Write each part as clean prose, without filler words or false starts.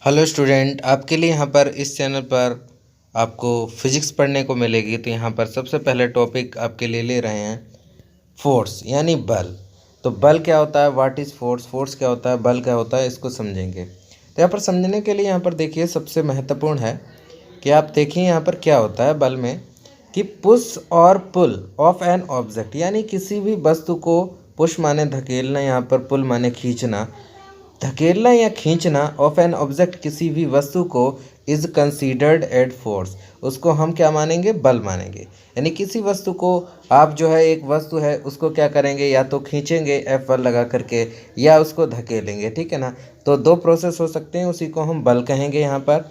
Hello student, आपके लिए यहाँ पर इस चैनल पर आपको फिजिक्स पढ़ने को मिलेगी। तो यहाँ पर सबसे पहले टॉपिक आपके लिए ले रहे हैं फोर्स यानी बल। तो बल क्या होता है, व्हाट इज़ फोर्स, फोर्स क्या होता है, बल क्या होता है, इसको समझेंगे। तो यहाँ पर समझने के लिए यहाँ पर देखिए सबसे महत्वपूर्ण है कि आप देखिए यहाँ पर क्या होता है बल में कि पुश और पुल ऑफ एन ऑब्जेक्ट, यानी किसी भी वस्तु को पुश माने धकेलना, यहाँ पर पुल माने खींचना। धकेलना या खींचना ऑफ एन ऑब्जेक्ट, किसी भी वस्तु को, इज कंसीडर्ड एट फोर्स, उसको हम क्या मानेंगे, बल मानेंगे। यानी किसी वस्तु को आप जो है, एक वस्तु है उसको क्या करेंगे, या तो खींचेंगे एफ बल लगा करके, या उसको धकेलेंगे, ठीक है ना। तो दो प्रोसेस हो सकते हैं, उसी को हम बल कहेंगे यहाँ पर।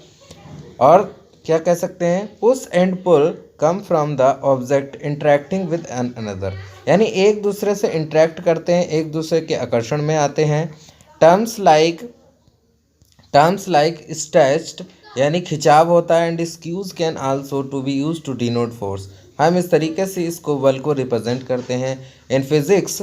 और क्या कह सकते हैं, push and pull come from the object interacting with an another, यानी एक दूसरे से इंटरेक्ट करते हैं, एक दूसरे के आकर्षण में आते हैं। टर्म्स लाइक स्ट्रेच्ड यानी खिंचाव होता है, and squeeze can also to be use to denote force, हम इस तरीके से इसको बल को रिप्रेजेंट करते हैं। In physics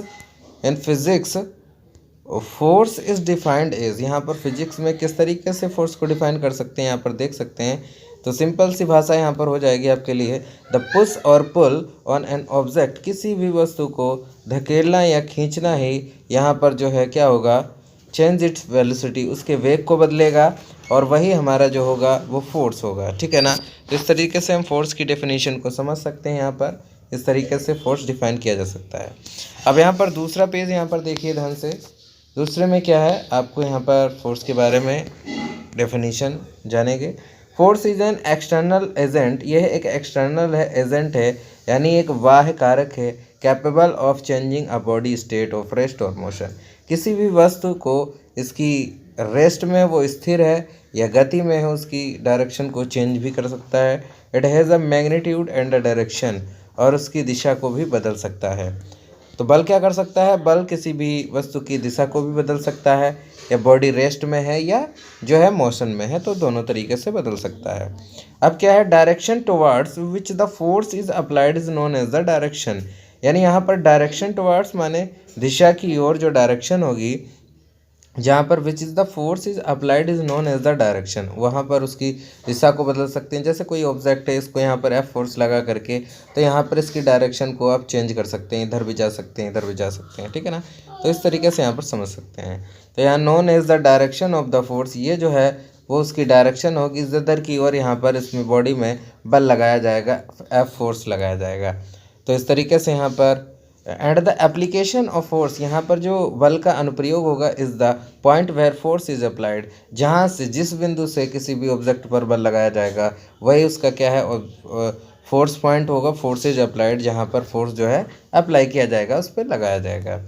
force is defined as, यहाँ पर फिजिक्स में किस तरीके से फोर्स को डिफाइन कर सकते हैं यहाँ पर देख सकते हैं। तो सिंपल सी भाषा यहाँ पर हो जाएगी आपके लिए, द पुश और पुल ऑन एन ऑब्जेक्ट, किसी भी वस्तु को धकेलना या खींचना ही यहाँ पर जो है क्या होगा, चेंज इट्स वेलोसिटी, उसके वेग को बदलेगा, और वही हमारा जो होगा वो फोर्स होगा, ठीक है ना। तो इस तरीके से हम फोर्स की डेफिनेशन को समझ सकते हैं, यहाँ पर इस तरीके से फोर्स डिफाइन किया जा सकता है। अब यहाँ पर दूसरा पेज यहाँ पर देखिए ध्यान से, दूसरे में क्या है, आपको यहाँ पर फोर्स के बारे में डेफिनेशन जानेंगे। Force is an external agent, यह एक एक्सटर्नल है, एजेंट है, यानी एक बाह्य कारक है, capable of changing a body state of rest और मोशन, किसी भी वस्तु को इसकी रेस्ट में वो स्थिर है या गति में है, उसकी डायरेक्शन को चेंज भी कर सकता है। It has a magnitude and a direction, और उसकी दिशा को भी बदल सकता है। तो बल क्या कर सकता है, बल किसी भी वस्तु की दिशा को भी बदल सकता है, या बॉडी रेस्ट में है या जो है मोशन में है, तो दोनों तरीके से बदल सकता है। अब क्या है, direction towards which the force is applied is known as the direction, यानी यहाँ पर डायरेक्शन टुवर्ड्स माने दिशा की ओर जो डायरेक्शन होगी, जहाँ पर which is the force is applied is known as the direction, वहाँ पर उसकी दिशा को बदल सकते हैं। जैसे कोई ऑब्जेक्ट है, इसको यहाँ पर एफ फोर्स लगा करके, तो यहाँ पर इसकी डायरेक्शन को आप चेंज कर सकते हैं, इधर भी जा सकते हैं, इधर भी जा सकते हैं, ठीक है ना। तो इस तरीके से यहाँ पर समझ सकते हैं। तो यहाँ known as the direction of the force, ये जो है वो उसकी डायरेक्शन होगी इधर की ओर, यहाँ पर इसमें बॉडी में बल लगाया जाएगा, एफ फोर्स लगाया जाएगा। तो इस तरीके से यहाँ पर and the application of force, यहाँ पर जो बल का अनुप्रयोग होगा, is the point where force is applied, जहाँ से, जिस बिंदु से किसी भी ऑब्जेक्ट पर बल लगाया जाएगा, वही उसका क्या है, फोर्स पॉइंट होगा, फोर्स इज अप्लाइड, जहाँ पर फोर्स जो है अप्लाई किया जाएगा, उस पर लगाया जाएगा।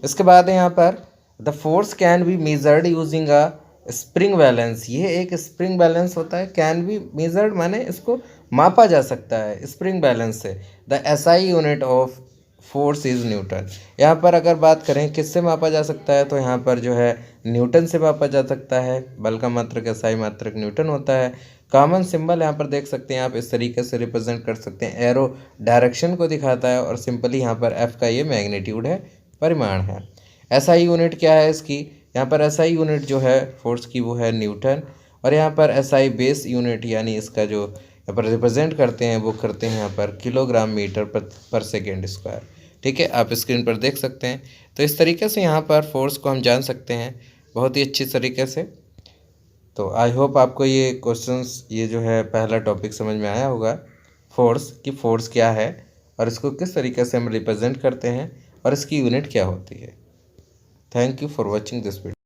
इसके बाद यहाँ पर the force can be measured using a spring balance, ये एक स्प्रिंग बैलेंस होता है, कैन बी मेजर्ड माने इसको मापा जा सकता है स्प्रिंग बैलेंस से। The SI unit of force is Newton, यहाँ पर अगर बात करें किससे मापा जा सकता है, तो यहाँ पर जो है न्यूटन से मापा जा सकता है। बल का मात्रक एसआई मात्रक न्यूटन होता है। कॉमन सिंबल यहाँ पर देख सकते हैं आप, इस तरीके से रिप्रेजेंट कर सकते हैं, एरो डायरेक्शन को दिखाता है, और सिंपली यहाँ पर एफ का ये मैग्नीट्यूड है, परिमाण है। एसआई यूनिट क्या है इसकी, यहाँ पर एसआई यूनिट जो है फोर्स की वो है न्यूटन, और यहाँ पर एसआई बेस यूनिट यानी इसका जो यहाँ पर रिप्रेजेंट करते हैं वो करते हैं यहाँ पर किलोग्राम मीटर पर सेकेंड स्क्वायर, ठीक है, आप स्क्रीन पर देख सकते हैं। तो इस तरीके से यहाँ पर फोर्स को हम जान सकते हैं बहुत ही अच्छी तरीके से। तो आई होप आपको ये क्वेश्चंस, ये जो है पहला टॉपिक समझ में आया होगा, फोर्स की, फोर्स क्या है और इसको किस तरीके से हम रिप्रेजेंट करते हैं और इसकी यूनिट क्या होती है। Thank you for watching this video.